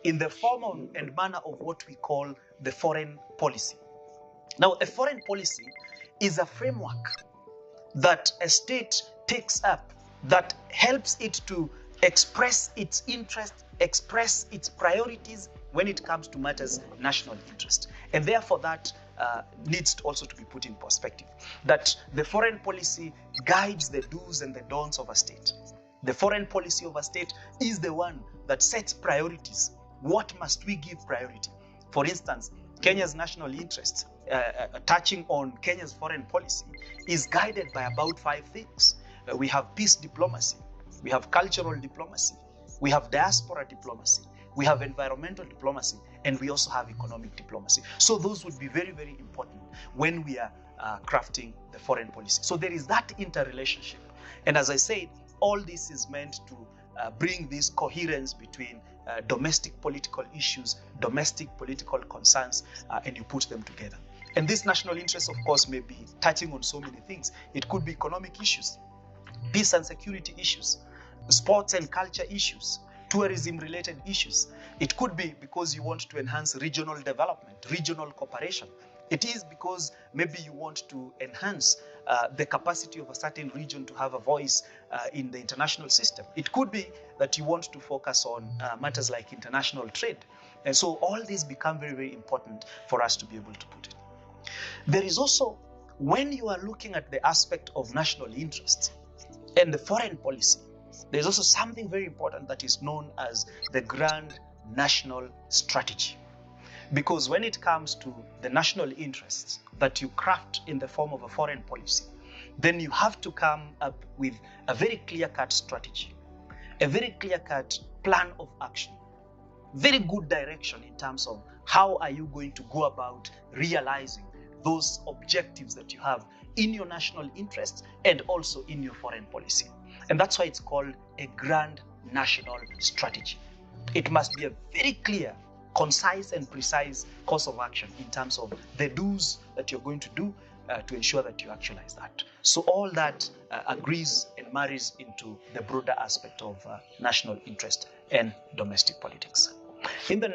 in the form and manner of what we call the foreign policy. Now, a foreign policy is a framework that a state takes up that helps it to express its interest, express its priorities when it comes to matters national interest. And therefore that needs also to be put in perspective, that the foreign policy guides the do's and the don'ts of a state. The foreign policy of a state is the one that sets priorities. What must we give priority? For instance, Kenya's national interest, touching on Kenya's foreign policy, is guided by about 5 things. We have peace diplomacy, we have cultural diplomacy, we have diaspora diplomacy, we have environmental diplomacy, and we also have economic diplomacy. So those would be very, very important when we are crafting the foreign policy. So there is that interrelationship. And as I said, all this is meant to bring this coherence between domestic political issues, domestic political concerns, and you put them together. And this national interest, of course, may be touching on so many things. It could be economic issues, peace and security issues, sports and culture issues, tourism-related issues. It could be because you want to enhance regional development, regional cooperation. It is because maybe you want to enhance the capacity of a certain region to have a voice in the international system. It could be that you want to focus on matters like international trade. And so all these become very, very important for us to be able to put it. There is also, when you are looking at the aspect of national interests and the foreign policy, there's also something very important that is known as the grand national strategy. Because when it comes to the national interests that you craft in the form of a foreign policy, then you have to come up with a very clear-cut strategy, a very clear-cut plan of action, very good direction in terms of how are you going to go about realizing those objectives that you have in your national interests and also in your foreign policy. And that's why it's called a grand national strategy. It must be a very clear, concise and precise course of action in terms of the do's that you're going to do to ensure that you actualize that. So all that agrees and marries into the broader aspect of national interest and domestic politics. In the